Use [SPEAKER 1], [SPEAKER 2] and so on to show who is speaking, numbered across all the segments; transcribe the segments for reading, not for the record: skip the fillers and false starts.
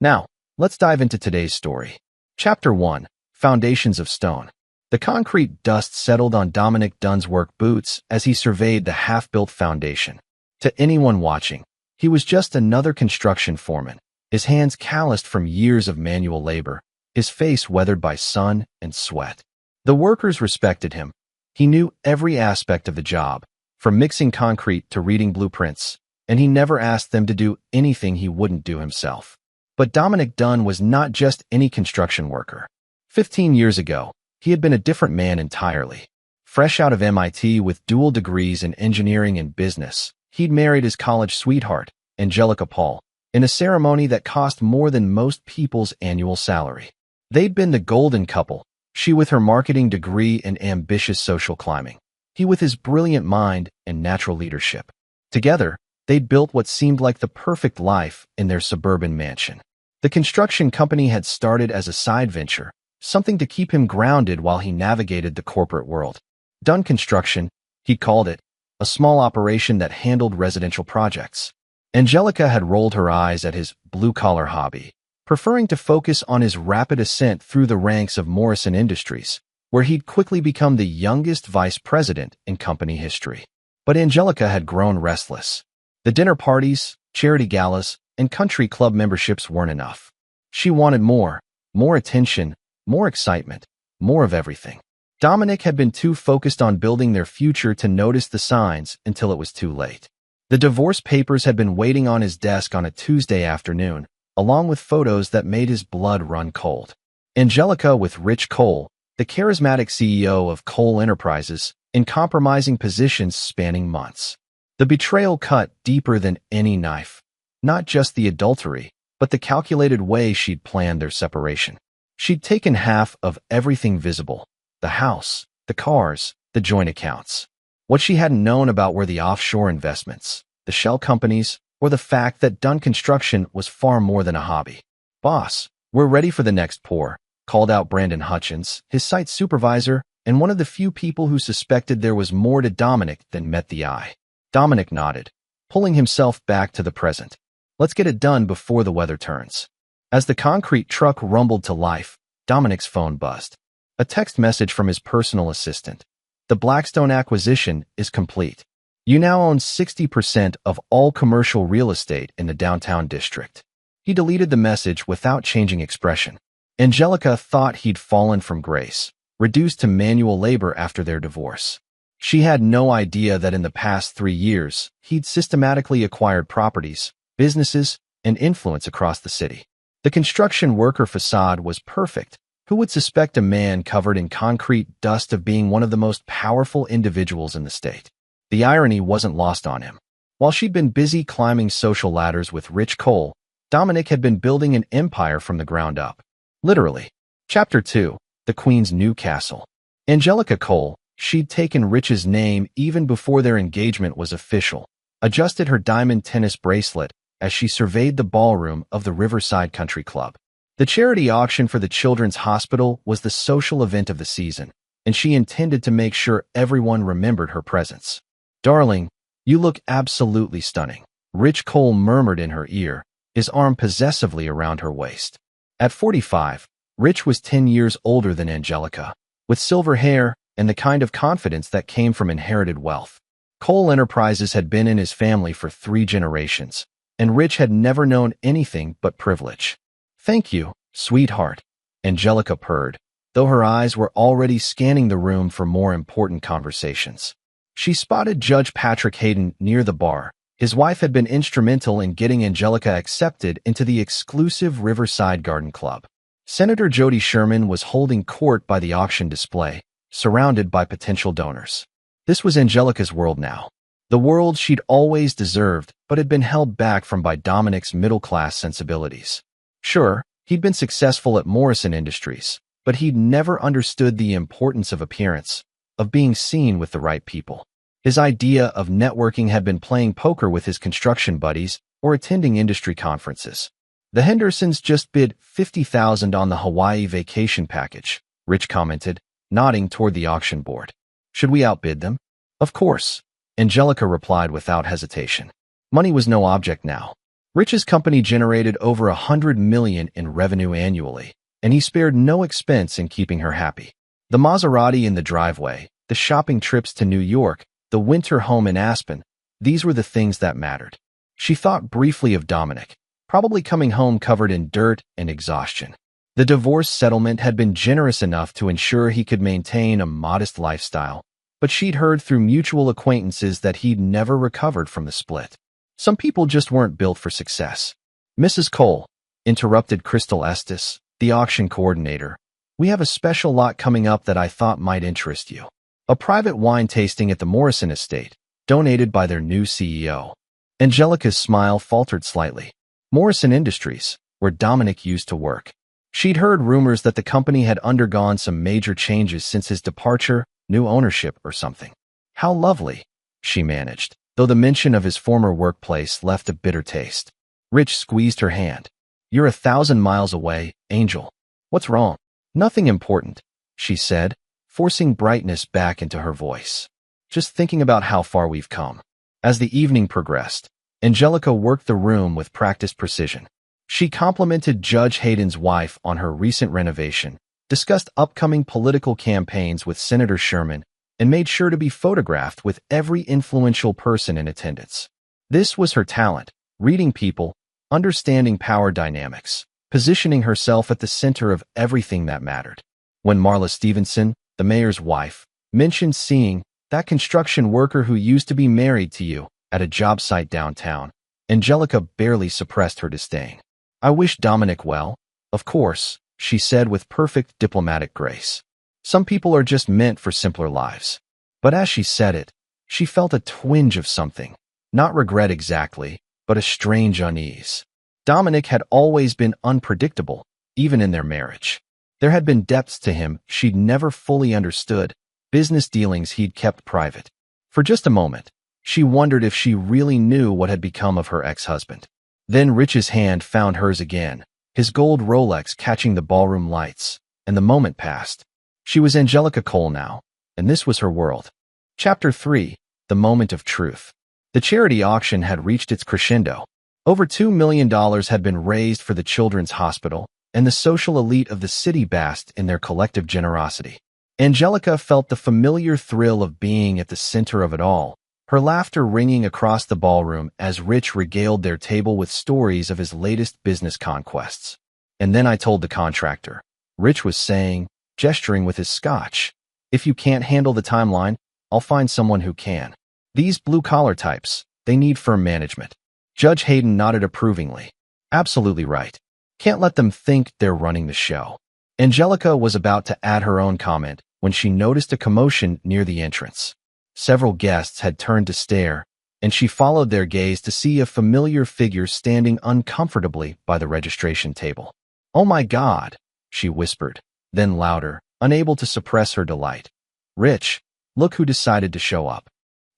[SPEAKER 1] Now, let's dive into today's story. Chapter 1. Foundations of Stone. The concrete dust settled on Dominic Dunn's work boots as he surveyed the half-built foundation. To anyone watching, he was just another construction foreman, his hands calloused from years of manual labor, his face weathered by sun and sweat. The workers respected him. He knew every aspect of the job, from mixing concrete to reading blueprints, and he never asked them to do anything he wouldn't do himself. But Dominic Dunn was not just any construction worker. 15 years ago, he had been a different man entirely. Fresh out of MIT with dual degrees in engineering and business, he'd married his college sweetheart, Angelica Paul, in a ceremony that cost more than most people's annual salary. They'd been the golden couple, she with her marketing degree and ambitious social climbing, he with his brilliant mind and natural leadership. Together, they'd built what seemed like the perfect life in their suburban mansion. The construction company had started as a side venture, something to keep him grounded while he navigated the corporate world. Dunn Construction, he called it, a small operation that handled residential projects. Angelica had rolled her eyes at his blue-collar hobby, preferring to focus on his rapid ascent through the ranks of Morrison Industries, where he'd quickly become the youngest vice president in company history. But Angelica had grown restless. The dinner parties, charity galas, and country club memberships weren't enough. She wanted more attention, more excitement, more of everything. Dominic had been too focused on building their future to notice the signs until it was too late. The divorce papers had been waiting on his desk on a Tuesday afternoon, along with photos that made his blood run cold. Angelica with Rich Cole, the charismatic CEO of Cole Enterprises, in compromising positions spanning months. The betrayal cut deeper than any knife. Not just the adultery, but the calculated way she'd planned their separation. She'd taken half of everything visible: the house, the cars, the joint accounts. What she hadn't known about were the offshore investments, the shell companies, or the fact that Dunn Construction was far more than a hobby. "Boss, we're ready for the next pour," called out Brandon Hutchins, his site supervisor, and one of the few people who suspected there was more to Dominic than met the eye. Dominic nodded, pulling himself back to the present. Let's get it done before the weather turns. As the concrete truck rumbled to life, Dominic's phone buzzed. A text message from his personal assistant. The Blackstone acquisition is complete. You now own 60% of all commercial real estate in the downtown district. He deleted the message without changing expression. Angelica thought he'd fallen from grace, reduced to manual labor after their divorce. She had no idea that in the past 3 years, he'd systematically acquired properties, businesses, and influence across the city. The construction worker facade was perfect. Who would suspect a man covered in concrete dust of being one of the most powerful individuals in the state? The irony wasn't lost on him. While she'd been busy climbing social ladders with Rich Cole, Dominic had been building an empire from the ground up. Literally. Chapter 2. The Queen's New Castle. Angelica Cole, she'd taken Rich's name even before their engagement was official, adjusted her diamond tennis bracelet as she surveyed the ballroom of the Riverside Country Club. The charity auction for the Children's Hospital was the social event of the season, and she intended to make sure everyone remembered her presence. "Darling, you look absolutely stunning," Rich Cole murmured in her ear, his arm possessively around her waist. At 45, Rich was 10 years older than Angelica, with silver hair and the kind of confidence that came from inherited wealth. Cole Enterprises had been in his family for 3 generations, and Rich had never known anything but privilege. "Thank you, sweetheart," Angelica purred, though her eyes were already scanning the room for more important conversations. She spotted Judge Patrick Hayden near the bar. His wife had been instrumental in getting Angelica accepted into the exclusive Riverside Garden Club. Senator Jody Sherman was holding court by the auction display, surrounded by potential donors. This was Angelica's world now. The world she'd always deserved, but had been held back from by Dominic's middle-class sensibilities. Sure, he'd been successful at Morrison Industries, but he'd never understood the importance of appearance, of being seen with the right people. His idea of networking had been playing poker with his construction buddies or attending industry conferences. "The Hendersons just bid $50,000 on the Hawaii vacation package," Rich commented, nodding toward the auction board. "Should we outbid them?" "Of course," Angelica replied without hesitation. Money was no object now. Rich's company generated over $100 million in revenue annually, and he spared no expense in keeping her happy. The Maserati in the driveway, the shopping trips to New York, the winter home in Aspen, these were the things that mattered. She thought briefly of Dominic, probably coming home covered in dirt and exhaustion. The divorce settlement had been generous enough to ensure he could maintain a modest lifestyle, but she'd heard through mutual acquaintances that he'd never recovered from the split. Some people just weren't built for success. "Mrs. Cole," interrupted Crystal Estes, the auction coordinator, "we have a special lot coming up that I thought might interest you. A private wine tasting at the Morrison estate, donated by their new CEO." Angelica's smile faltered slightly. Morrison Industries, where Dominic used to work. She'd heard rumors that the company had undergone some major changes since his departure, new ownership or something. How lovely, she managed, though the mention of his former workplace left a bitter taste. Rich squeezed her hand. "You're 1,000 miles away, Angel. What's wrong?" "Nothing important," she said, forcing brightness back into her voice. "Just thinking about how far we've come." As the evening progressed, Angelica worked the room with practiced precision. She complimented Judge Hayden's wife on her recent renovation, discussed upcoming political campaigns with Senator Sherman, and made sure to be photographed with every influential person in attendance. This was her talent, reading people, understanding power dynamics, positioning herself at the center of everything that mattered. When Marla Stevenson, the mayor's wife, mentioned seeing that construction worker who used to be married to you at a job site downtown, Angelica barely suppressed her disdain. "I wish Dominic well, of course," she said with perfect diplomatic grace. "Some people are just meant for simpler lives." But as she said it, she felt a twinge of something, not regret exactly, but a strange unease. Dominic had always been unpredictable, even in their marriage. There had been depths to him she'd never fully understood, business dealings he'd kept private. For just a moment, she wondered if she really knew what had become of her ex-husband. Then Rich's hand found hers again, his gold Rolex catching the ballroom lights, and the moment passed. She was Angelica Cole now, and this was her world. Chapter 3: The Moment of Truth. The charity auction had reached its crescendo. Over $2 million had been raised for the Children's Hospital, and the social elite of the city basked in their collective generosity. Angelica felt the familiar thrill of being at the center of it all, her laughter ringing across the ballroom as Rich regaled their table with stories of his latest business conquests. "And then I told the contractor," Rich was saying, gesturing with his scotch, "if you can't handle the timeline, I'll find someone who can. These blue-collar types, they need firm management." Judge Hayden nodded approvingly. "Absolutely right. Can't let them think they're running the show." Angelica was about to add her own comment when she noticed a commotion near the entrance. Several guests had turned to stare, and she followed their gaze to see a familiar figure standing uncomfortably by the registration table. "Oh my God," she whispered, then louder, unable to suppress her delight. "Rich, look who decided to show up."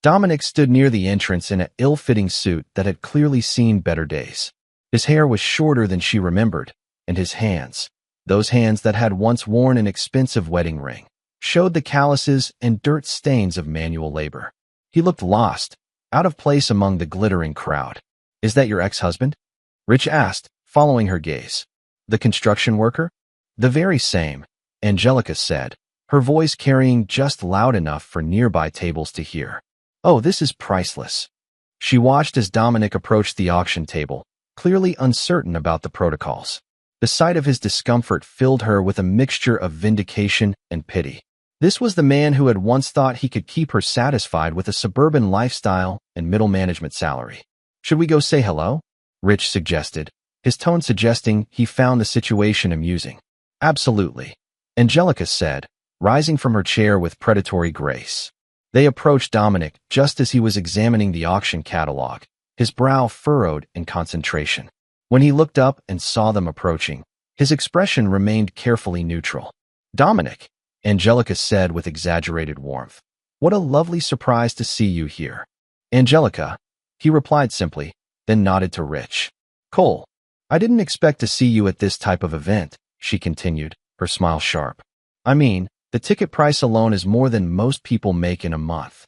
[SPEAKER 1] Dominic stood near the entrance in an ill-fitting suit that had clearly seen better days. His hair was shorter than she remembered, and his hands, those hands that had once worn an expensive wedding ring, showed the calluses and dirt stains of manual labor. He looked lost, out of place among the glittering crowd. "Is that your ex-husband?" Rich asked, following her gaze. "The construction worker?" "The very same," Angelica said, her voice carrying just loud enough for nearby tables to hear. "Oh, this is priceless." She watched as Dominic approached the auction table, clearly uncertain about the protocols. The sight of his discomfort filled her with a mixture of vindication and pity. This was the man who had once thought he could keep her satisfied with a suburban lifestyle and middle management salary. "Should we go say hello?" Rich suggested, his tone suggesting he found the situation amusing. "Absolutely," Angelica said, rising from her chair with predatory grace. They approached Dominic just as he was examining the auction catalog, his brow furrowed in concentration. When he looked up and saw them approaching, his expression remained carefully neutral. "Dominic," Angelica said with exaggerated warmth, "what a lovely surprise to see you here." "Angelica," he replied simply, then nodded to Rich. "Cole, I didn't expect to see you at this type of event," she continued, her smile sharp. "I mean, the ticket price alone is more than most people make in a month."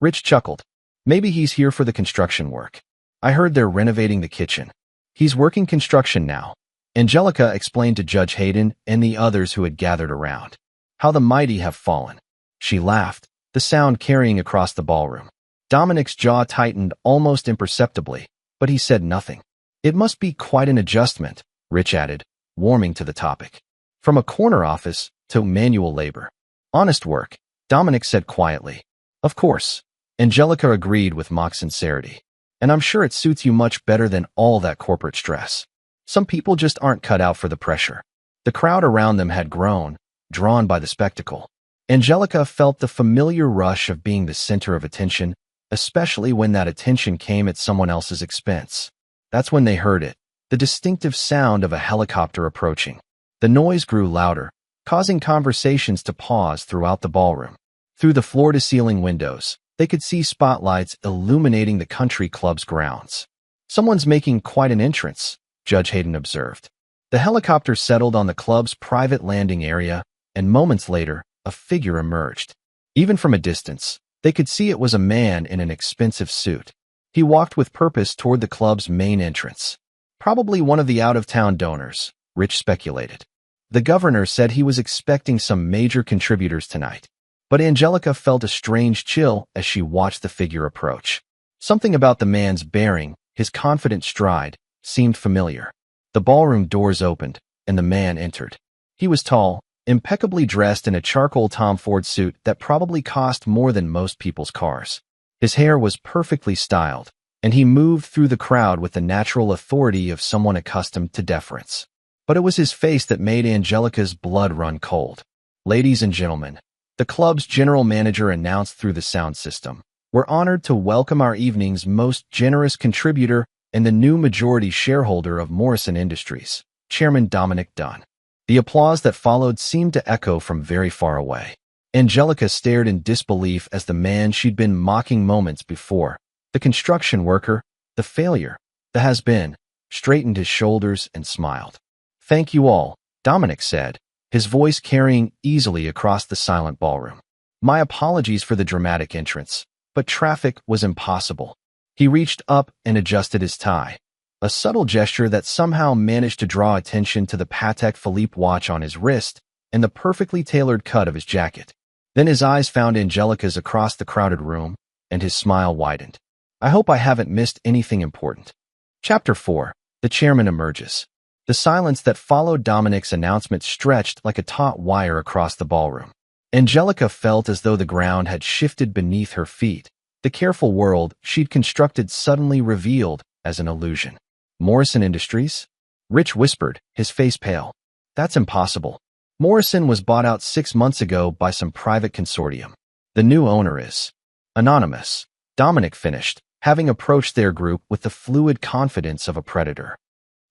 [SPEAKER 1] Rich chuckled. "Maybe he's here for the construction work. I heard they're renovating the kitchen." He's working construction now. Angelica explained to Judge Hayden and the others who had gathered around. How the mighty have fallen. She laughed, the sound carrying across the ballroom. Dominic's jaw tightened almost imperceptibly, but he said nothing. It must be quite an adjustment, Rich added, warming to the topic. From a corner office to manual labor. Honest work, Dominic said quietly. Of course. Angelica agreed with mock sincerity. And I'm sure it suits you much better than all that corporate stress. Some people just aren't cut out for the pressure. The crowd around them had grown, drawn by the spectacle. Angelica felt the familiar rush of being the center of attention, especially when that attention came at someone else's expense. That's when they heard it, the distinctive sound of a helicopter approaching. The noise grew louder, causing conversations to pause throughout the ballroom. Through the floor-to-ceiling windows, they could see spotlights illuminating the country club's grounds. Someone's making quite an entrance, Judge Hayden observed. The helicopter settled on the club's private landing area, and moments later, a figure emerged. Even from a distance, they could see it was a man in an expensive suit. He walked with purpose toward the club's main entrance. Probably one of the out-of-town donors, Rich speculated. The governor said he was expecting some major contributors tonight. But Angelica felt a strange chill as she watched the figure approach. Something about the man's bearing, his confident stride, seemed familiar. The ballroom doors opened, and the man entered. He was tall, impeccably dressed in a charcoal Tom Ford suit that probably cost more than most people's cars. His hair was perfectly styled, and he moved through the crowd with the natural authority of someone accustomed to deference. But it was his face that made Angelica's blood run cold. Ladies and gentlemen, the club's general manager announced through the sound system, "We're honored to welcome our evening's most generous contributor and the new majority shareholder of Morrison Industries, Chairman Dominic Dunn." The applause that followed seemed to echo from very far away. Angelica stared in disbelief as the man she'd been mocking moments before, the construction worker, the failure, the has-been, straightened his shoulders and smiled. "Thank you all," Dominic said, his voice carrying easily across the silent ballroom. "My apologies for the dramatic entrance, but traffic was impossible." He reached up and adjusted his tie, a subtle gesture that somehow managed to draw attention to the Patek Philippe watch on his wrist and the perfectly tailored cut of his jacket. Then his eyes found Angelica's across the crowded room, and his smile widened. "I hope I haven't missed anything important." Chapter 4. The chairman emerges. The silence that followed Dominic's announcement stretched like a taut wire across the ballroom. Angelica felt as though the ground had shifted beneath her feet, the careful world she'd constructed suddenly revealed as an illusion. "Morrison Industries?" Rich whispered, his face pale. "That's impossible. Morrison was bought out 6 months ago by some private consortium. The new owner is anonymous," Dominic finished, having approached their group with the fluid confidence of a predator.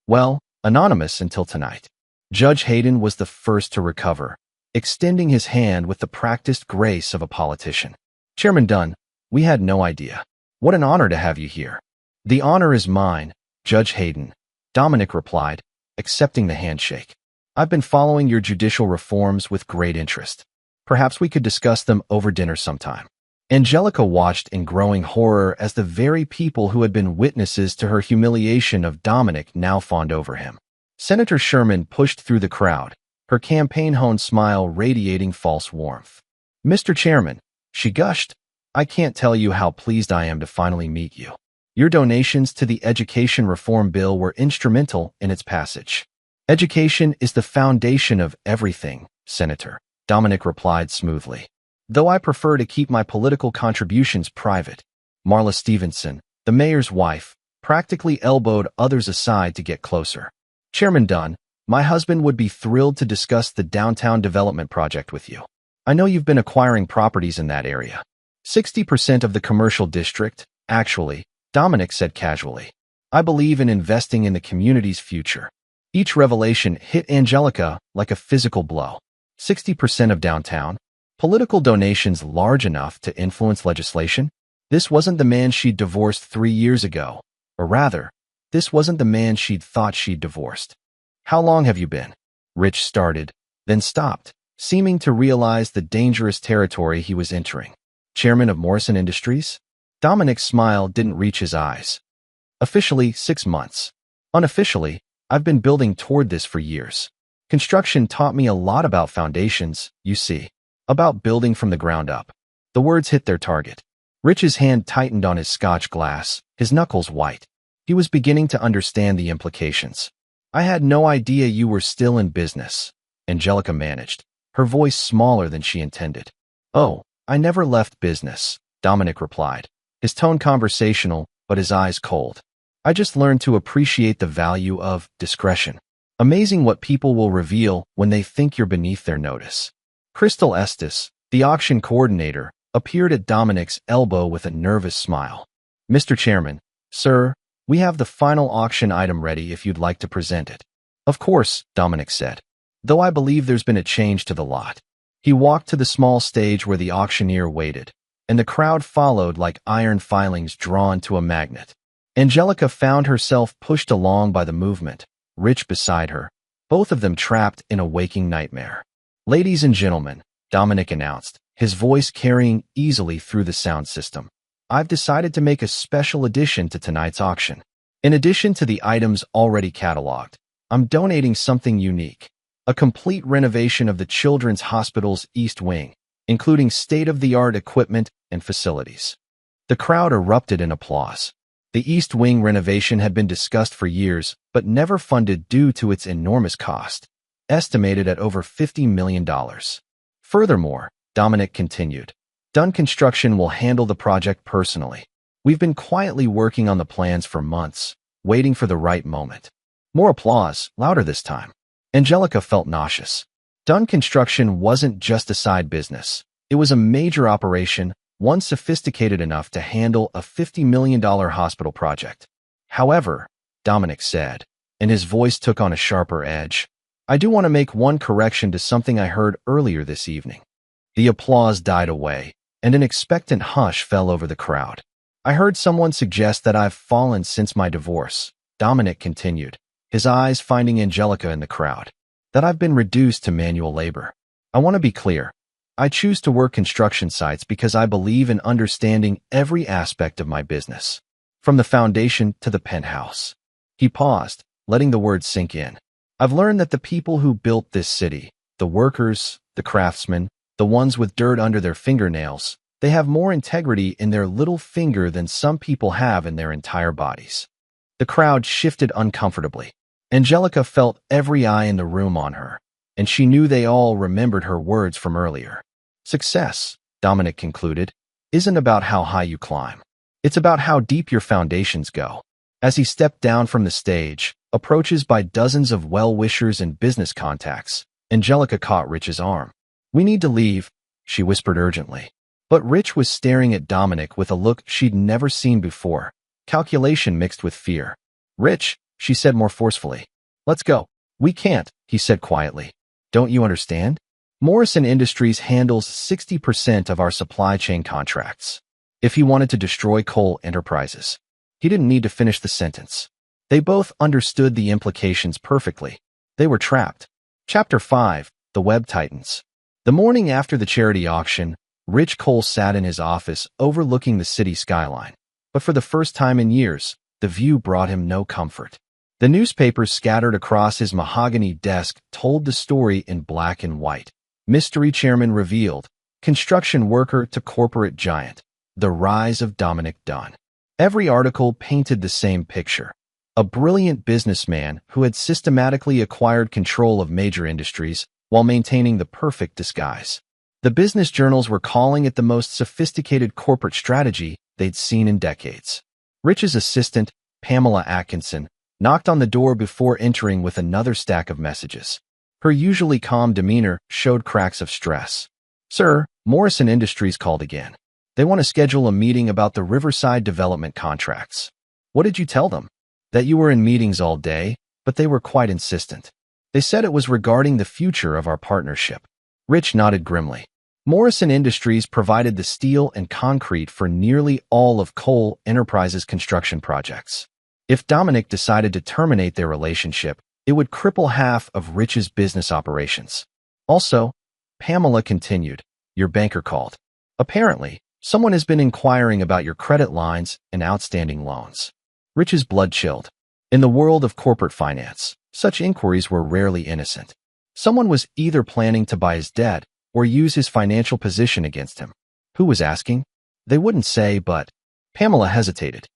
[SPEAKER 1] "Well, anonymous until tonight." Judge Hayden was the first to recover, extending his hand with the practiced grace of a politician. "Chairman Dunn, we had no idea. What an honor to have you here." "The honor is mine, Judge Hayden," Dominic replied, accepting the handshake. "I've been following your judicial reforms with great interest. Perhaps we could discuss them over dinner sometime." Angelica watched in growing horror as the very people who had been witnesses to her humiliation of Dominic now fawned over him. Senator Sherman pushed through the crowd, her campaign-honed smile radiating false warmth. "Mr. Chairman," she gushed, "I can't tell you how pleased I am to finally meet you. Your donations to the education reform bill were instrumental in its passage." "Education is the foundation of everything, Senator," Dominic replied smoothly. "Though I prefer to keep my political contributions private." Marla Stevenson, the mayor's wife, practically elbowed others aside to get closer. "Chairman Dunn, my husband would be thrilled to discuss the downtown development project with you. I know you've been acquiring properties in that area. 60% of the commercial district, actually," Dominic said casually. "I believe in investing in the community's future." Each revelation hit Angelica like a physical blow. 60% of downtown? Political donations large enough to influence legislation? This wasn't the man she'd divorced 3 years ago. Or rather, this wasn't the man she'd thought she'd divorced. "How long have you been?" Rich started, then stopped, seeming to realize the dangerous territory he was entering. "Chairman of Morrison Industries?" Dominic's smile didn't reach his eyes. "Officially 6 months. Unofficially, I've been building toward this for years. Construction taught me a lot about foundations, you see, about building from the ground up. The words hit their target. Rich's hand tightened on his scotch glass, his knuckles white. He was beginning to understand the implications. I had no idea you were still in business, Angelica managed, her voice smaller than she intended. Oh, I never left business, Dominic replied, his tone conversational, but his eyes cold. I just learned to appreciate the value of discretion. Amazing what people will reveal when they think you're beneath their notice. Crystal Estes, the auction coordinator, appeared at Dominic's elbow with a nervous smile. Mr. Chairman, sir, we have the final auction item ready if you'd like to present it. Of course, Dominic said, though I believe there's been a change to the lot. He walked to the small stage where the auctioneer waited, and the crowd followed like iron filings drawn to a magnet. Angelica found herself pushed along by the movement, Rich beside her, both of them trapped in a waking nightmare. Ladies and gentlemen, Dominic announced, his voice carrying easily through the sound system. I've decided to make a special addition to tonight's auction. In addition to the items already cataloged, I'm donating something unique, a complete renovation of the Children's Hospital's East Wing, including state-of-the-art equipment and facilities. The crowd erupted in applause. The East Wing renovation had been discussed for years, but never funded due to its enormous cost, estimated at over $50 million. Furthermore, Dominic continued, Dunn Construction will handle the project personally. We've been quietly working on the plans for months, waiting for the right moment. More applause, louder this time. Angelica felt nauseous. Dunn Construction wasn't just a side business. It was a major operation, one sophisticated enough to handle a $50 million hospital project. However, Dominic said, and his voice took on a sharper edge, I do want to make one correction to something I heard earlier this evening. The applause died away, and an expectant hush fell over the crowd. I heard someone suggest that I've fallen since my divorce, Dominic continued, his eyes finding Angelica in the crowd, that I've been reduced to manual labor. I want to be clear. I choose to work construction sites because I believe in understanding every aspect of my business, from the foundation to the penthouse. He paused, letting the words sink in. I've learned that the people who built this city, the workers, the craftsmen, the ones with dirt under their fingernails, they have more integrity in their little finger than some people have in their entire bodies. The crowd shifted uncomfortably. Angelica felt every eye in the room on her, and she knew they all remembered her words from earlier. Success, Dominic concluded, isn't about how high you climb. It's about how deep your foundations go. As he stepped down from the stage, approaches by dozens of well-wishers and business contacts, Angelica caught Rich's arm. We need to leave, she whispered urgently. But Rich was staring at Dominic with a look she'd never seen before, calculation mixed with fear. Rich, she said more forcefully. Let's go. We can't, he said quietly. Don't you understand? Morrison Industries handles 60% of our supply chain contracts. If he wanted to destroy Cole Enterprises, he didn't need to finish the sentence. They both understood the implications perfectly. They were trapped. Chapter 5, The Web Titans. The morning after the charity auction, Rich Cole sat in his office overlooking the city skyline. But for the first time in years, the view brought him no comfort. The newspapers scattered across his mahogany desk told the story in black and white. Mystery chairman revealed, construction worker to corporate giant, the rise of Dominic Dunn. Every article painted the same picture. A brilliant businessman who had systematically acquired control of major industries while maintaining the perfect disguise. The business journals were calling it the most sophisticated corporate strategy they'd seen in decades. Rich's assistant, Pamela Atkinson, knocked on the door before entering with another stack of messages. Her usually calm demeanor showed cracks of stress. Sir, Morrison Industries called again. They want to schedule a meeting about the Riverside development contracts. What did you tell them? That you were in meetings all day, but they were quite insistent. They said it was regarding the future of our partnership. Rich nodded grimly. Morrison Industries provided the steel and concrete for nearly all of Cole Enterprises' construction projects. If Dominic decided to terminate their relationship, it would cripple half of Rich's business operations. Also, Pamela continued, your banker called. Apparently, someone has been inquiring about your credit lines and outstanding loans. Rich's blood chilled. In the world of corporate finance, such inquiries were rarely innocent. Someone was either planning to buy his debt or use his financial position against him. Who was asking? They wouldn't say, but Pamela hesitated.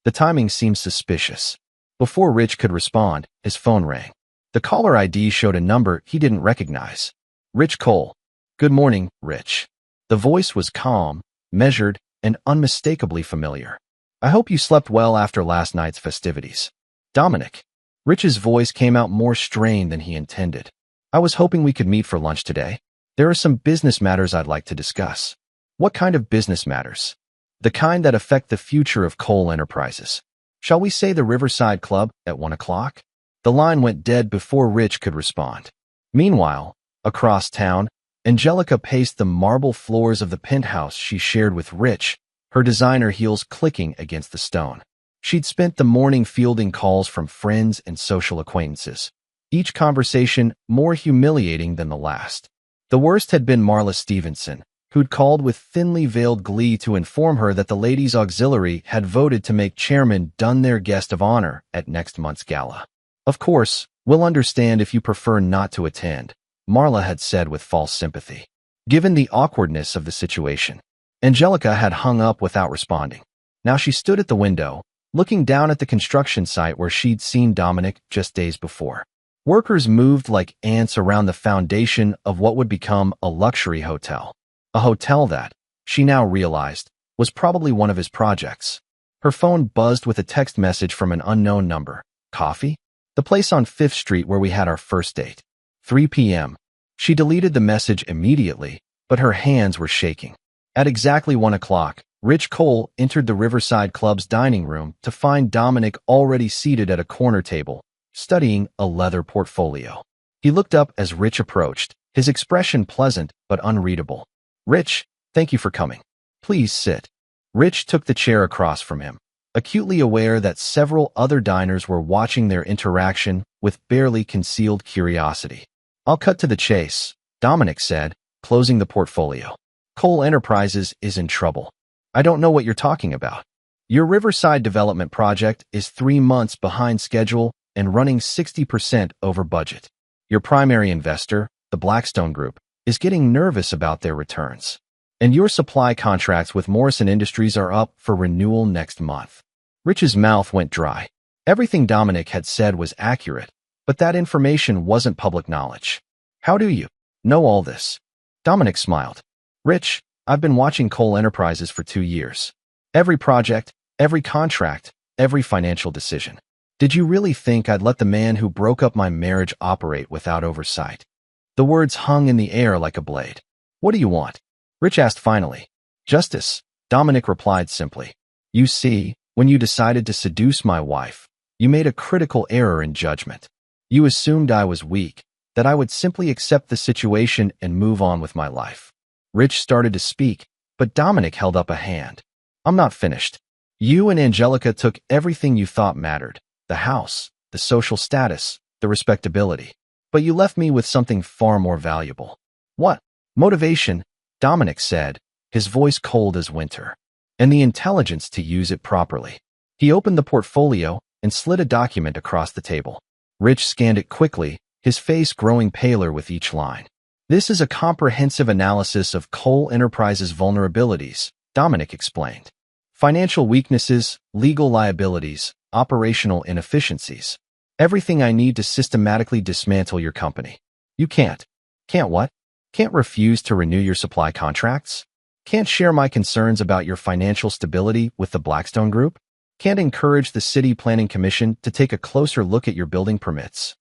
[SPEAKER 1] The timing seemed suspicious. Before Rich could respond, his phone rang. The caller ID showed a number he didn't recognize. Rich Cole. Good morning, Rich. The voice was calm, measured, and unmistakably familiar. I hope you slept well after last night's festivities. Dominic. Rich's voice came out more strained than he intended. I was hoping we could meet for lunch today. There are some business matters I'd like to discuss. What kind of business matters? The kind that affect the future of Cole Enterprises. Shall we say the Riverside Club at 1 o'clock? The line went dead before Rich could respond. Meanwhile, across town, Angelica paced the marble floors of the penthouse she shared with Rich, her designer heels clicking against the stone. She'd spent the morning fielding calls from friends and social acquaintances, each conversation more humiliating than the last. The worst had been Marla Stevenson, who'd called with thinly veiled glee to inform her that the Ladies' Auxiliary had voted to make Chairman Dunn their guest of honor at next month's gala. Of course, we'll understand if you prefer not to attend, Marla had said with false sympathy. Given the awkwardness of the situation, Angelica had hung up without responding. Now she stood at the window, looking down at the construction site where she'd seen Dominic just days before. Workers moved like ants around the foundation of what would become a luxury hotel. A hotel that, she now realized, was probably one of his projects. Her phone buzzed with a text message from an unknown number. Coffee? The place on 5th Street where we had our first date. 3 p.m. She deleted the message immediately, but her hands were shaking. At exactly 1 o'clock, Rich Cole entered the Riverside Club's dining room to find Dominic already seated at a corner table, studying a leather portfolio. He looked up as Rich approached, his expression pleasant but unreadable. Rich, thank you for coming. Please sit. Rich took the chair across from him, acutely aware that several other diners were watching their interaction with barely concealed curiosity. I'll cut to the chase, Dominic said, closing the portfolio. Cole Enterprises is in trouble. I don't know what you're talking about. Your Riverside development project is 3 months behind schedule and running 60% over budget. Your primary investor, the Blackstone Group, is getting nervous about their returns. And your supply contracts with Morrison Industries are up for renewal next month. Rich's mouth went dry. Everything Dominic had said was accurate, but that information wasn't public knowledge. How do you know all this? Dominic smiled. Rich, I've been watching Cole Enterprises for 2 years. Every project, every contract, every financial decision. Did you really think I'd let the man who broke up my marriage operate without oversight? The words hung in the air like a blade. What do you want? Rich asked finally. Justice, Dominic replied simply. You see, when you decided to seduce my wife, you made a critical error in judgment. You assumed I was weak, that I would simply accept the situation and move on with my life. Rich started to speak, but Dominic held up a hand. I'm not finished. You and Angelica took everything you thought mattered, the house, the social status, the respectability. But you left me with something far more valuable. What? Motivation, Dominic said, his voice cold as winter. And the intelligence to use it properly. He opened the portfolio and slid a document across the table. Rich scanned it quickly, his face growing paler with each line. This is a comprehensive analysis of Cole Enterprises' vulnerabilities, Dominic explained. Financial weaknesses, legal liabilities, operational inefficiencies. Everything I need to systematically dismantle your company. You can't. Can't what? Can't refuse to renew your supply contracts? Can't share my concerns about your financial stability with the Blackstone Group? Can't encourage the City Planning Commission to take a closer look at your building permits?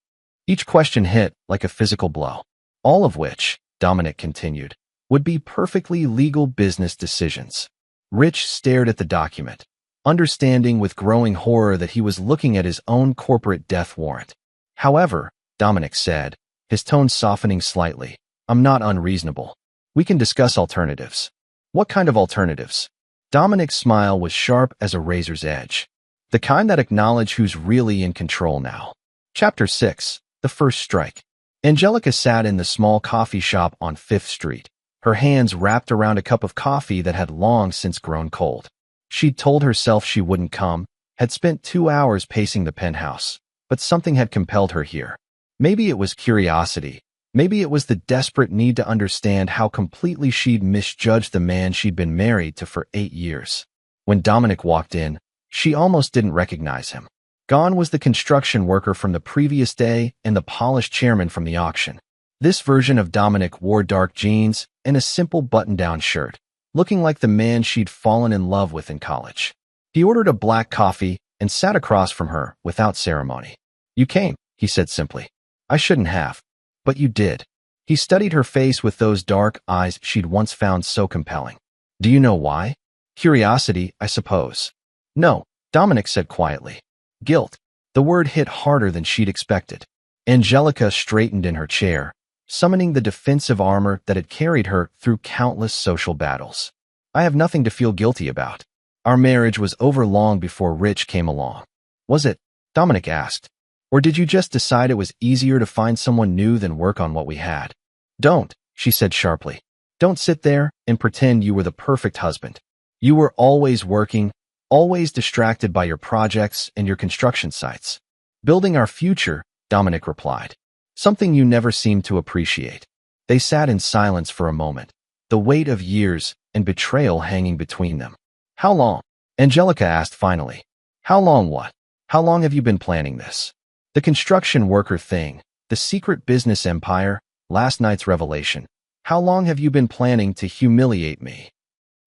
[SPEAKER 1] Each question hit like a physical blow. All of which, Dominic continued, would be perfectly legal business decisions. Rich stared at the document, understanding with growing horror that he was looking at his own corporate death warrant. However, Dominic said, his tone softening slightly, I'm not unreasonable. We can discuss alternatives. What kind of alternatives? Dominic's smile was sharp as a razor's edge. The kind that acknowledge who's really in control now. Chapter 6, The First Strike. Angelica sat in the small coffee shop on 5th Street, her hands wrapped around a cup of coffee that had long since grown cold. She'd told herself she wouldn't come, had spent 2 hours pacing the penthouse, but something had compelled her here. Maybe it was curiosity. Maybe it was the desperate need to understand how completely she'd misjudged the man she'd been married to for 8 years. When Dominic walked in, she almost didn't recognize him. Gone was the construction worker from the previous day and the polished chairman from the auction. This version of Dominic wore dark jeans and a simple button-down shirt, looking like the man she'd fallen in love with in college. He ordered a black coffee and sat across from her without ceremony. "You came," he said simply. "I shouldn't have. But you did." He studied her face with those dark eyes she'd once found so compelling. "Do you know why?" "Curiosity, I suppose." "No," Dominic said quietly. "Guilt." The word hit harder than she'd expected. Angelica straightened in her chair, summoning the defensive armor that had carried her through countless social battles. "I have nothing to feel guilty about. Our marriage was over long before Rich came along." "Was it?" Dominic asked. "Or did you just decide it was easier to find someone new than work on what we had?" "Don't," she said sharply. "Don't sit there and pretend you were the perfect husband. You were always working, always distracted by your projects and your construction sites." "Building our future," Dominic replied. "Something you never seemed to appreciate." They sat in silence for a moment, the weight of years and betrayal hanging between them. "How long?" Angelica asked finally. "How long what? How long have you been planning this? The construction worker thing, the secret business empire, last night's revelation. How long have you been planning to humiliate me?"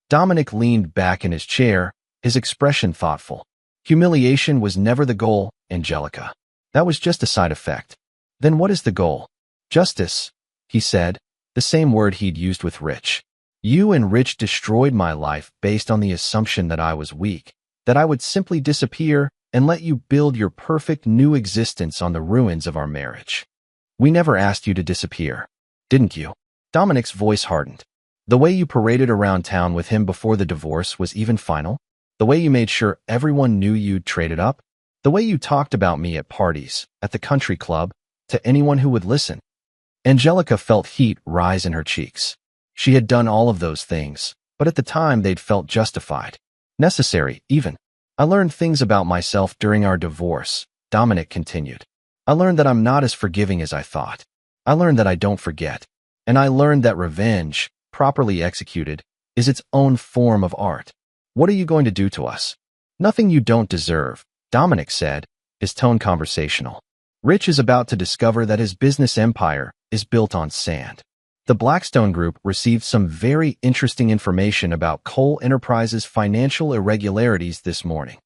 [SPEAKER 1] Dominic leaned back in his chair, his expression thoughtful. "Humiliation was never the goal, Angelica. That was just a side effect." "Then what is the goal?" "Justice," he said, the same word he'd used with Rich. "You and Rich destroyed my life based on the assumption that I was weak, that I would simply disappear and let you build your perfect new existence on the ruins of our marriage. We never asked you to disappear, didn't you?" Dominic's voice hardened. "The way you paraded around town with him before the divorce was even final? The way you made sure everyone knew you'd traded up? The way you talked about me at parties, at the country club, to anyone who would listen?" Angelica felt heat rise in her cheeks. She had done all of those things, but at the time they'd felt justified. Necessary, even. "I learned things about myself during our divorce," Dominic continued. "I learned that I'm not as forgiving as I thought. I learned that I don't forget. And I learned that revenge, properly executed, is its own form of art. What are you going to do to us?" "Nothing you don't deserve," Dominic said, his tone conversational. "Rich is about to discover that his business empire is built on sand." The Blackstone Group received some very interesting information about Cole Enterprises' financial irregularities this morning.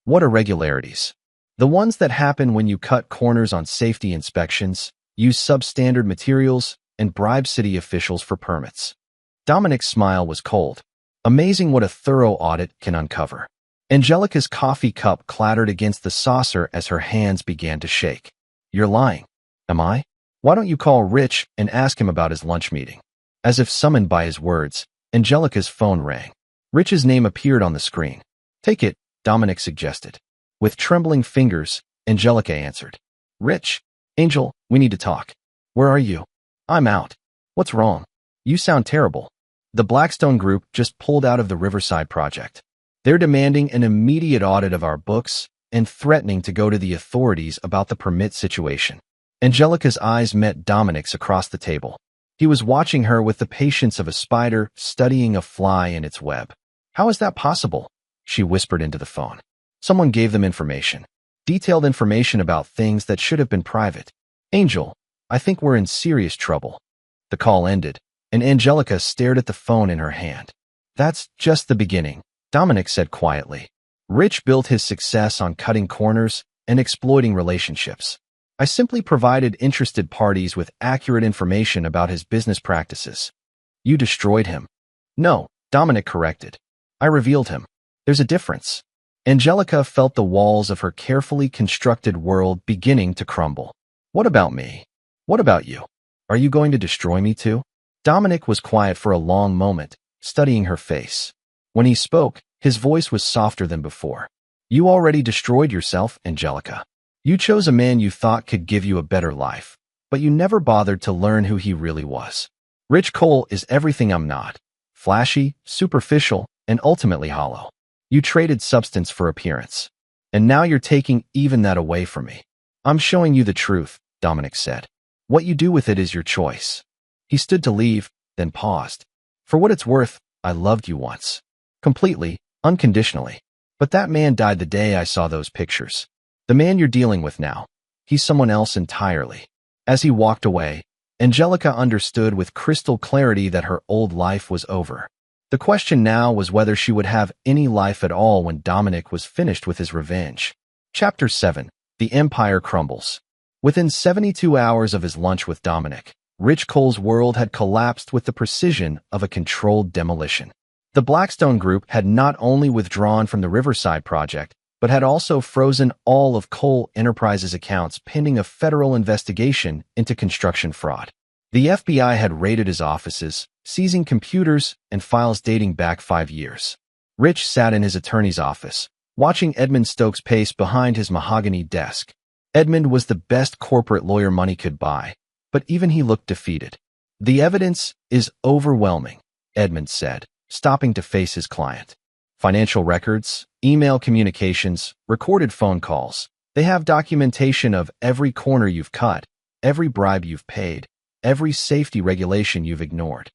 [SPEAKER 1] "What irregularities?" "The ones that happen when you cut corners on safety inspections, use substandard materials, and bribe city officials for permits." Dominic's smile was cold. Amazing what a thorough audit can uncover. Angelica's coffee cup clattered against the saucer as her hands began to shake. "You're lying." "Am I? Why don't you call Rich and ask him about his lunch meeting?" As if summoned by his words, Angelica's phone rang. Rich's name appeared on the screen. "Take it," Dominic suggested. With trembling fingers, Angelica answered. "Rich, Angel, we need to talk." "Where are you?" "I'm out." "What's wrong?" "You sound terrible." "The Blackstone Group just pulled out of the Riverside project. They're demanding an immediate audit of our books and threatening to go to the authorities about the permit situation." Angelica's eyes met Dominic's across the table. He was watching her with the patience of a spider studying a fly in its web. "How is that possible?" she whispered into the phone. "Someone gave them information. Detailed information about things that should have been private. Angel, I think we're in serious trouble." The call ended, and Angelica stared at the phone in her hand. "That's just the beginning," Dominic said quietly. "Rich built his success on cutting corners and exploiting relationships. I simply provided interested parties with accurate information about his business practices." "You destroyed him." "No," Dominic corrected. "I revealed him. There's a difference." Angelica felt the walls of her carefully constructed world beginning to crumble. "What about me? What about you? Are you going to destroy me too?" Dominic was quiet for a long moment, studying her face. When he spoke, his voice was softer than before. "You already destroyed yourself, Angelica. You chose a man you thought could give you a better life, but you never bothered to learn who he really was. Rich Cole is everything I'm not. Flashy, superficial, and ultimately hollow. You traded substance for appearance." And now you're taking even that away from me. I'm showing you the truth, Dominic said. What you do with it is your choice. He stood to leave, then paused. For what it's worth, I loved you once. Completely, unconditionally. But that man died the day I saw those pictures. The man you're dealing with now, he's someone else entirely. As he walked away, Angelica understood with crystal clarity that her old life was over. The question now was whether she would have any life at all when Dominic was finished with his revenge. Chapter 7. The Empire Crumbles. Within 72 hours of his lunch with Dominic, Rich Cole's world had collapsed with the precision of a controlled demolition. The Blackstone Group had not only withdrawn from the Riverside project, but had also frozen all of Cole Enterprises' accounts pending a federal investigation into construction fraud. The FBI had raided his offices, seizing computers and files dating back 5 years. Rich sat in his attorney's office, watching Edmund Stokes pace behind his mahogany desk. Edmund was the best corporate lawyer money could buy, but even he looked defeated. The evidence is overwhelming, Edmund said, stopping to face his client. Financial records, email communications, recorded phone calls. They have documentation of every corner you've cut, every bribe you've paid, every safety regulation you've ignored.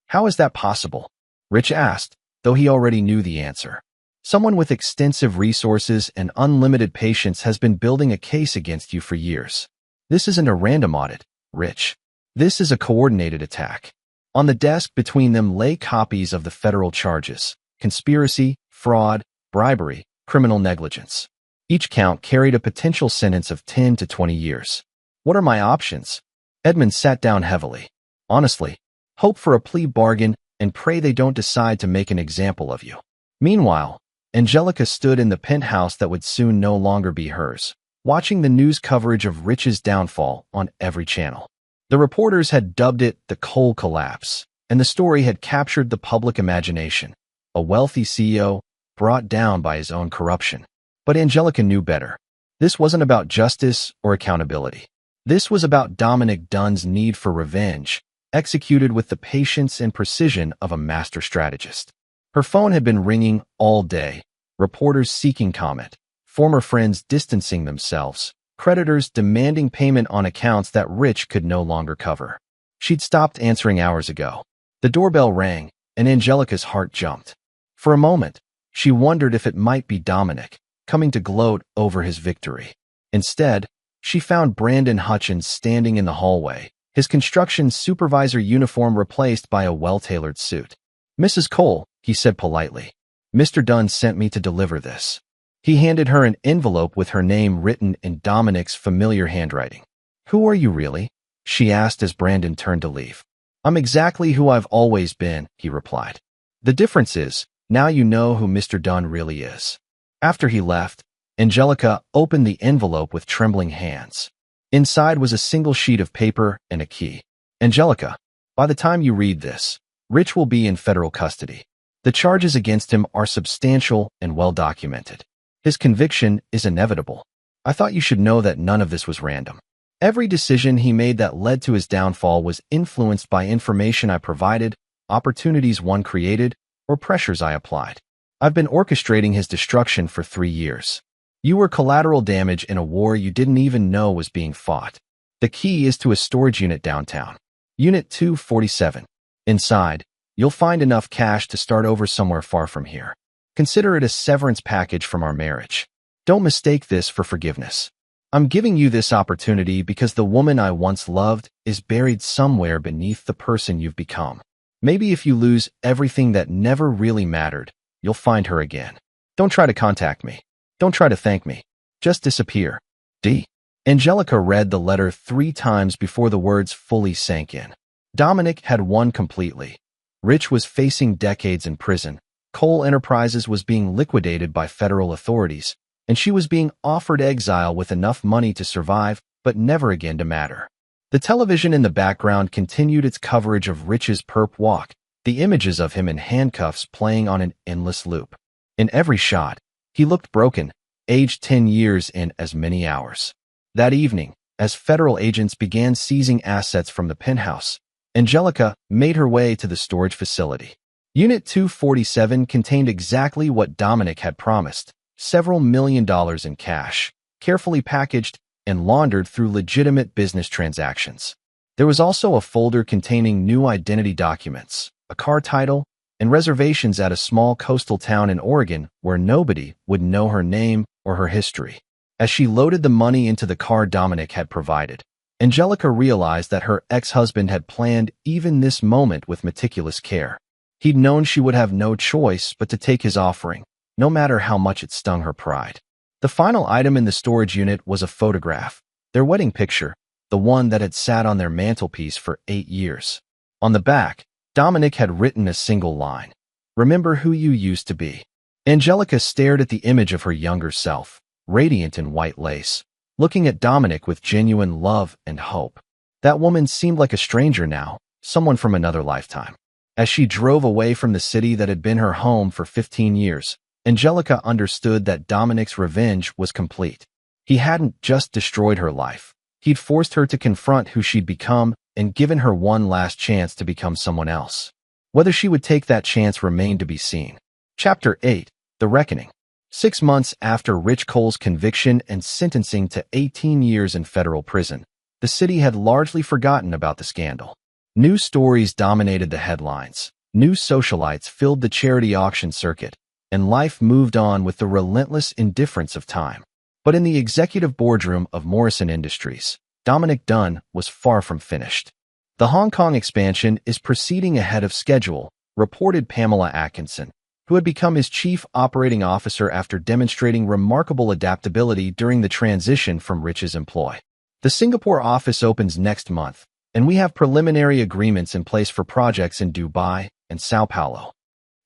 [SPEAKER 1] How is that possible? Rich asked, though he already knew the answer. Someone with extensive resources and unlimited patience has been building a case against you for years. This isn't a random audit, Rich. This is a coordinated attack. On the desk between them lay copies of the federal charges: conspiracy, fraud, bribery, criminal negligence. Each count carried a potential sentence of 10 to 20 years. What are my options? Edmund sat down heavily. Honestly, hope for a plea bargain and pray they don't decide to make an example of you. Meanwhile, Angelica stood in the penthouse that would soon no longer be hers, watching the news coverage of Rich's downfall on every channel. The reporters had dubbed it the Cole collapse, and the story had captured the public imagination. A wealthy CEO brought down by his own corruption. But Angelica knew better. This wasn't about justice or accountability. This was about Dominic Dunn's need for revenge, executed with the patience and precision of a master strategist. Her phone had been ringing all day, reporters seeking comment, former friends distancing themselves, creditors demanding payment on accounts that Rich could no longer cover. She'd stopped answering hours ago. The doorbell rang, and Angelica's heart jumped. For a moment, she wondered if it might be Dominic, coming to gloat over his victory. Instead, she found Brandon Hutchins standing in the hallway, his construction supervisor uniform replaced by a well-tailored suit. "Mrs. Cole," he said politely, "Mr. Dunn sent me to deliver this." He handed her an envelope with her name written in Dominic's familiar handwriting. "Who are you really?" she asked as Brandon turned to leave. "I'm exactly who I've always been," he replied. "The difference is, now you know who Mr. Dunn really is." After he left, Angelica opened the envelope with trembling hands. Inside was a single sheet of paper and a key. "Angelica, by the time you read this, Rich will be in federal custody. The charges against him are substantial and well documented. His conviction is inevitable. I thought you should know that none of this was random. Every decision he made that led to his downfall was influenced by information I provided, opportunities one created, or pressures I applied. I've been orchestrating his destruction for 3 years. You were collateral damage in a war you didn't even know was being fought. The key is to a storage unit downtown. Unit 247. Inside, you'll find enough cash to start over somewhere far from here. Consider it a severance package from our marriage. Don't mistake this for forgiveness. I'm giving you this opportunity because the woman I once loved is buried somewhere beneath the person you've become. Maybe if you lose everything that never really mattered, you'll find her again. Don't try to contact me. Don't try to thank me. Just disappear. D." Angelica read the letter 3 times before the words fully sank in. Dominic had won completely. Rich was facing decades in prison. Cole Enterprises was being liquidated by federal authorities, and she was being offered exile with enough money to survive, but never again to matter. The television in the background continued its coverage of Rich's perp walk, the images of him in handcuffs playing on an endless loop. In every shot, he looked broken, aged 10 years in as many hours. That evening, as federal agents began seizing assets from the penthouse, Angelica made her way to the storage facility. Unit 247 contained exactly what Dominic had promised: several $1 million in cash, carefully packaged and laundered through legitimate business transactions. There was also a folder containing new identity documents, a car title, and reservations at a small coastal town in Oregon where nobody would know her name or her history. As she loaded the money into the car Dominic had provided, Angelica realized that her ex-husband had planned even this moment with meticulous care. He'd known she would have no choice but to take his offering, no matter how much it stung her pride. The final item in the storage unit was a photograph, their wedding picture, the one that had sat on their mantelpiece for 8 years. On the back, Dominic had written a single line, "Remember who you used to be." Angelica stared at the image of her younger self, radiant in white lace, looking at Dominic with genuine love and hope. That woman seemed like a stranger now, someone from another lifetime. As she drove away from the city that had been her home for 15 years, Angelica understood that Dominic's revenge was complete. He hadn't just destroyed her life. He'd forced her to confront who she'd become and given her one last chance to become someone else. Whether she would take that chance remained to be seen. Chapter 8. The Reckoning. 6 months after Rich Cole's conviction and sentencing to 18 years in federal prison, the city had largely forgotten about the scandal. New stories dominated the headlines, new socialites filled the charity auction circuit, and life moved on with the relentless indifference of time. But in the executive boardroom of Morrison Industries, Dominic Dunn was far from finished. The Hong Kong expansion is proceeding ahead of schedule, reported Pamela Atkinson, who had become his chief operating officer after demonstrating remarkable adaptability during the transition from Rich's employ. The Singapore office opens next month, and we have preliminary agreements in place for projects in Dubai and Sao Paulo.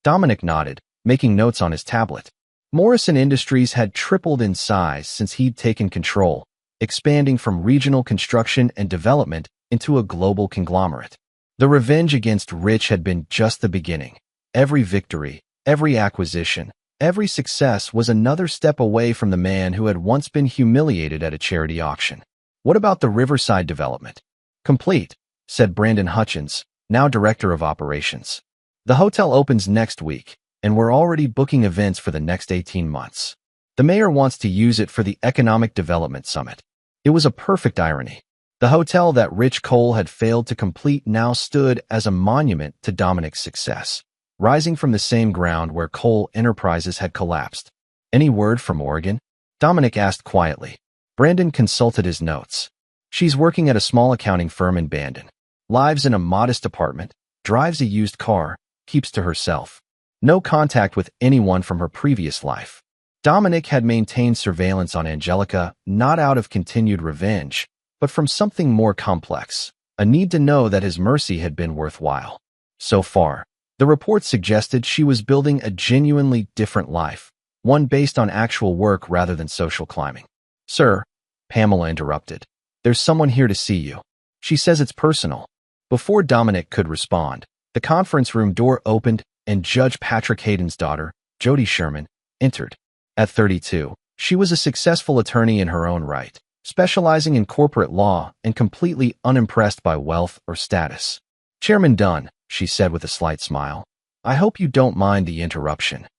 [SPEAKER 1] Dominic nodded, making notes on his tablet. Morrison Industries had tripled in size since he'd taken control, expanding from regional construction and development into a global conglomerate. The revenge against Rich had been just the beginning. Every victory, every acquisition, every success was another step away from the man who had once been humiliated at a charity auction. What about the Riverside development? Complete, said Brandon Hutchins, now director of operations. The hotel opens next week, and we're already booking events for the next 18 months. The mayor wants to use it for the Economic Development Summit. It was a perfect irony. The hotel that Rich Cole had failed to complete now stood as a monument to Dominic's success, rising from the same ground where Cole Enterprises had collapsed. Any word from Oregon? Dominic asked quietly. Brandon consulted his notes. She's working at a small accounting firm in Bandon. Lives in a modest apartment, drives a used car, keeps to herself. No contact with anyone from her previous life. Dominic had maintained surveillance on Angelica, not out of continued revenge, but from something more complex, a need to know that his mercy had been worthwhile. So far, the reports suggested she was building a genuinely different life, one based on actual work rather than social climbing. "Sir," Pamela interrupted, "there's someone here to see you. She says it's personal." Before Dominic could respond, the conference room door opened and Judge Patrick Hayden's daughter, Jody Sherman, entered. At 32, she was a successful attorney in her own right, specializing in corporate law and completely unimpressed by wealth or status. "Chairman Dunn," she said with a slight smile, "I hope you don't mind the interruption."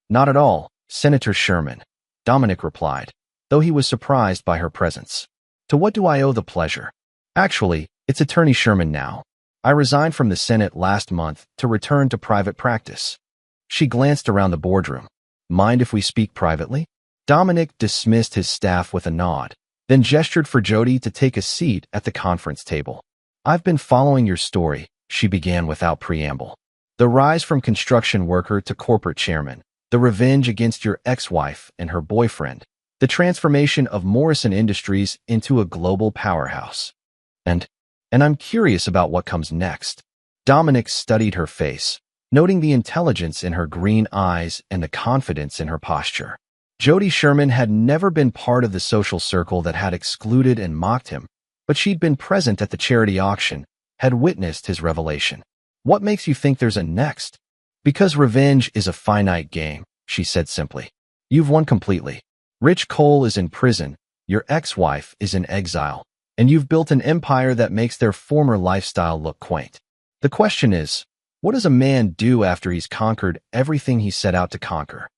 [SPEAKER 1] "Not at all, Senator Sherman," Dominic replied, though he was surprised by her presence. "To what do I owe the pleasure?" "Actually, it's Attorney Sherman now. I resigned from the Senate last month to return to private practice." She glanced around the boardroom. "Mind if we speak privately?" Dominic dismissed his staff with a nod, then gestured for Jody to take a seat at the conference table. "I've been following your story," she began without preamble. "The rise from construction worker to corporate chairman, the revenge against your ex-wife and her boyfriend, the transformation of Morrison Industries into a global powerhouse. And I'm curious about what comes next." Dominic studied her face, noting the intelligence in her green eyes and the confidence in her posture. Jody Sherman had never been part of the social circle that had excluded and mocked him, but she'd been present at the charity auction, had witnessed his revelation. "What makes you think there's a next?" "Because revenge is a finite game," she said simply. "You've won completely. Rich Cole is in prison, your ex-wife is in exile, and you've built an empire that makes their former lifestyle look quaint. The question is, what does a man do after he's conquered everything he set out to conquer?"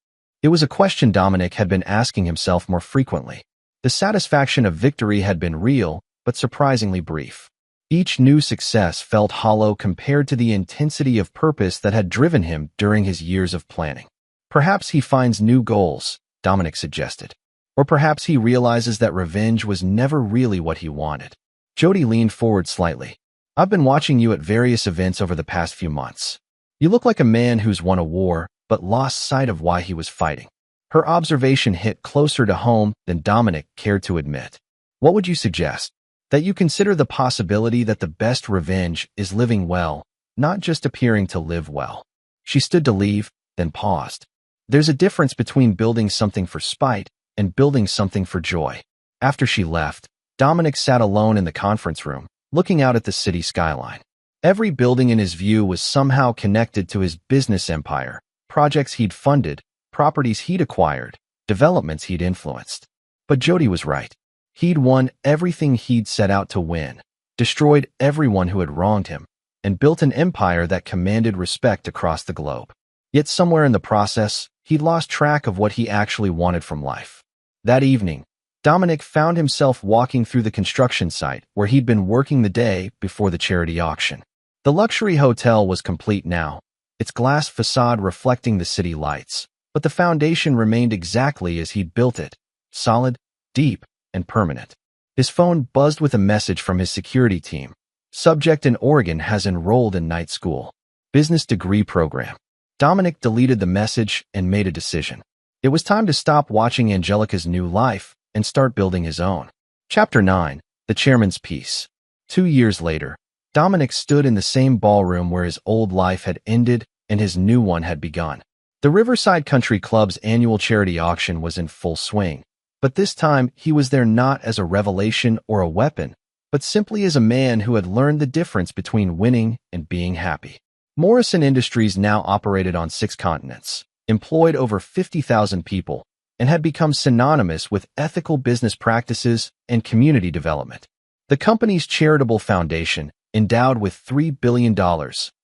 [SPEAKER 1] It was a question Dominic had been asking himself more frequently. The satisfaction of victory had been real, but surprisingly brief. Each new success felt hollow compared to the intensity of purpose that had driven him during his years of planning. Perhaps he finds new goals, Dominic suggested. Or perhaps he realizes that revenge was never really what he wanted. Jody leaned forward slightly. I've been watching you at various events over the past few months. You look like a man who's won a war, but lost sight of why he was fighting. Her observation hit closer to home than Dominic cared to admit. What would you suggest? That you consider the possibility that the best revenge is living well, not just appearing to live well. She stood to leave, then paused. There's a difference between building something for spite and building something for joy. After she left, Dominic sat alone in the conference room, looking out at the city skyline. Every building in his view was somehow connected to his business empire, projects he'd funded, properties he'd acquired, developments he'd influenced. But Jody was right. He'd won everything he'd set out to win, destroyed everyone who had wronged him, and built an empire that commanded respect across the globe. Yet somewhere in the process, he'd lost track of what he actually wanted from life. That evening, Dominic found himself walking through the construction site where he'd been working the day before the charity auction. The luxury hotel was complete now, its glass facade reflecting the city lights, but the foundation remained exactly as he'd built it, solid, deep, and permanent. His phone buzzed with a message from his security team. Subject in Oregon has enrolled in night school. Business degree program. Dominic deleted the message and made a decision. It was time to stop watching Angelica's new life and start building his own. Chapter 9. The Chairman's Peace. 2 years later, Dominic stood in the same ballroom where his old life had ended and his new one had begun. The Riverside Country Club's annual charity auction was in full swing, but this time he was there not as a revelation or a weapon, but simply as a man who had learned the difference between winning and being happy. Morrison Industries now operated on 6 continents, employed over 50,000 people, and had become synonymous with ethical business practices and community development. The company's charitable foundation, endowed with $3 billion,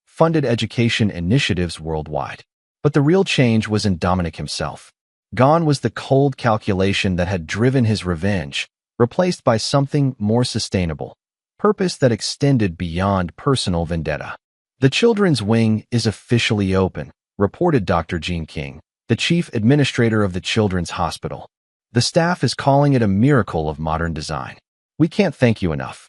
[SPEAKER 1] funded education initiatives worldwide. But the real change was in Dominic himself. Gone was the cold calculation that had driven his revenge, replaced by something more sustainable, purpose that extended beyond personal vendetta. The children's wing is officially open, reported Dr. Jean King, the chief administrator of the Children's Hospital. The staff is calling it a miracle of modern design. We can't thank you enough.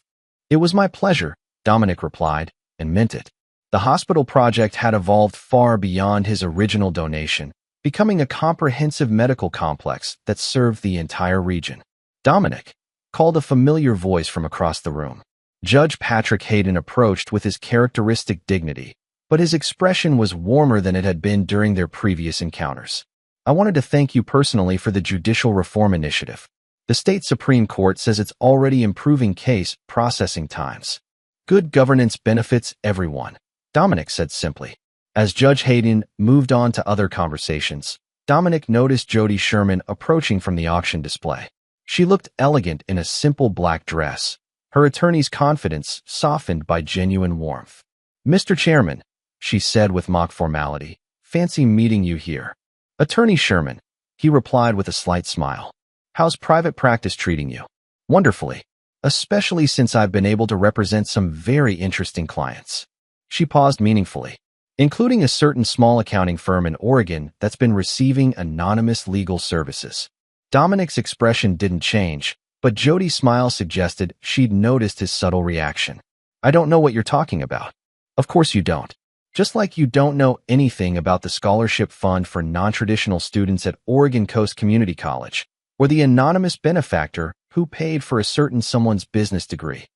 [SPEAKER 1] It was my pleasure, Dominic replied, and meant it. The hospital project had evolved far beyond his original donation, becoming a comprehensive medical complex that served the entire region. Dominic, called a familiar voice from across the room. Judge Patrick Hayden approached with his characteristic dignity, but his expression was warmer than it had been during their previous encounters. I wanted to thank you personally for the Judicial Reform Initiative. The state Supreme Court says it's already improving case processing times. Good governance benefits everyone, Dominic said simply. As Judge Hayden moved on to other conversations, Dominic noticed Jody Sherman approaching from the auction display. She looked elegant in a simple black dress, her attorney's confidence softened by genuine warmth. Mr. Chairman, she said with mock formality, fancy meeting you here. Attorney Sherman, he replied with a slight smile. How's private practice treating you? Wonderfully, especially since I've been able to represent some very interesting clients. She paused meaningfully, including a certain small accounting firm in Oregon that's been receiving anonymous legal services. Dominic's expression didn't change, but Jody's smile suggested she'd noticed his subtle reaction. I don't know what you're talking about. Of course you don't. Just like you don't know anything about the scholarship fund for non-traditional students at Oregon Coast Community College, or the anonymous benefactor who paid for a certain someone's business degree.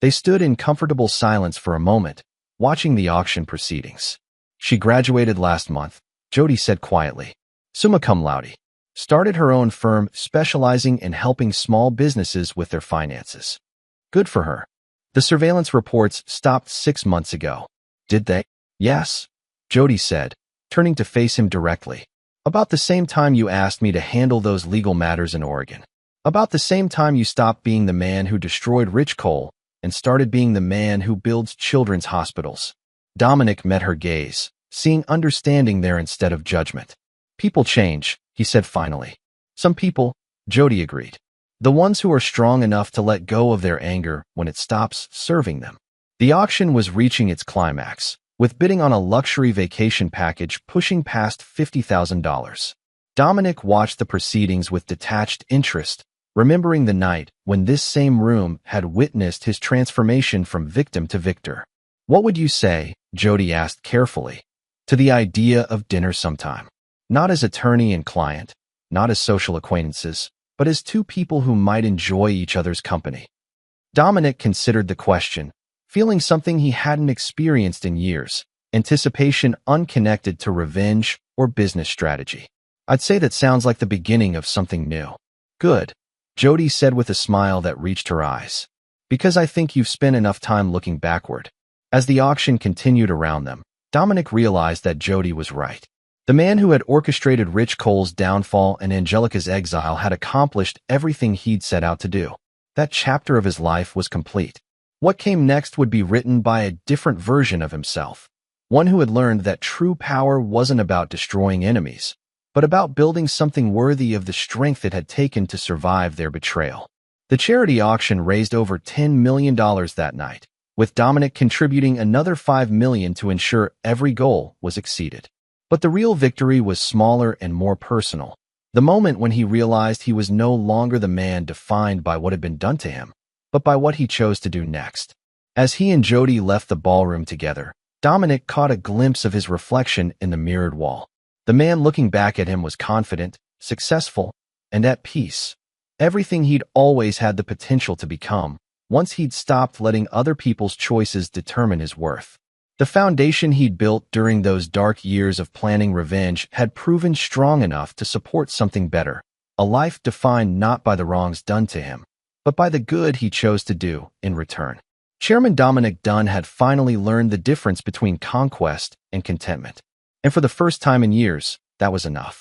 [SPEAKER 1] They stood in comfortable silence for a moment, watching the auction proceedings. She graduated last month, Jody said quietly. Summa cum laude. Started her own firm specializing in helping small businesses with their finances. Good for her. The surveillance reports stopped 6 months ago. Did they? Yes, Jody said, turning to face him directly. About the same time you asked me to handle those legal matters in Oregon. About the same time you stopped being the man who destroyed rich coal and started being the man who builds children's hospitals. Dominic met her gaze, seeing understanding there instead of judgment. People change, he said finally. Some people, Jody agreed. The ones who are strong enough to let go of their anger when it stops serving them. The auction was reaching its climax, with bidding on a luxury vacation package pushing past $50,000. Dominic watched the proceedings with detached interest, remembering the night when this same room had witnessed his transformation from victim to victor. What would you say, Jody asked carefully, to the idea of dinner sometime? Not as attorney and client, not as social acquaintances, but as two people who might enjoy each other's company. Dominic considered the question, feeling something he hadn't experienced in years, anticipation unconnected to revenge or business strategy. I'd say that sounds like the beginning of something new. Good, Jody said with a smile that reached her eyes. Because I think you've spent enough time looking backward. As the auction continued around them, Dominic realized that Jody was right. The man who had orchestrated Rich Cole's downfall and Angelica's exile had accomplished everything he'd set out to do. That chapter of his life was complete. What came next would be written by a different version of himself, one who had learned that true power wasn't about destroying enemies, but about building something worthy of the strength it had taken to survive their betrayal. The charity auction raised over $10 million that night, with Dominic contributing another $5 million to ensure every goal was exceeded. But the real victory was smaller and more personal, the moment when he realized he was no longer the man defined by what had been done to him, but by what he chose to do next. As he and Jody left the ballroom together, Dominic caught a glimpse of his reflection in the mirrored wall. The man looking back at him was confident, successful, and at peace. Everything he'd always had the potential to become, once he'd stopped letting other people's choices determine his worth. The foundation he'd built during those dark years of planning revenge had proven strong enough to support something better, a life defined not by the wrongs done to him, but by the good he chose to do in return. Chairman Dominic Dunn had finally learned the difference between conquest and contentment. And for the first time in years, that was enough.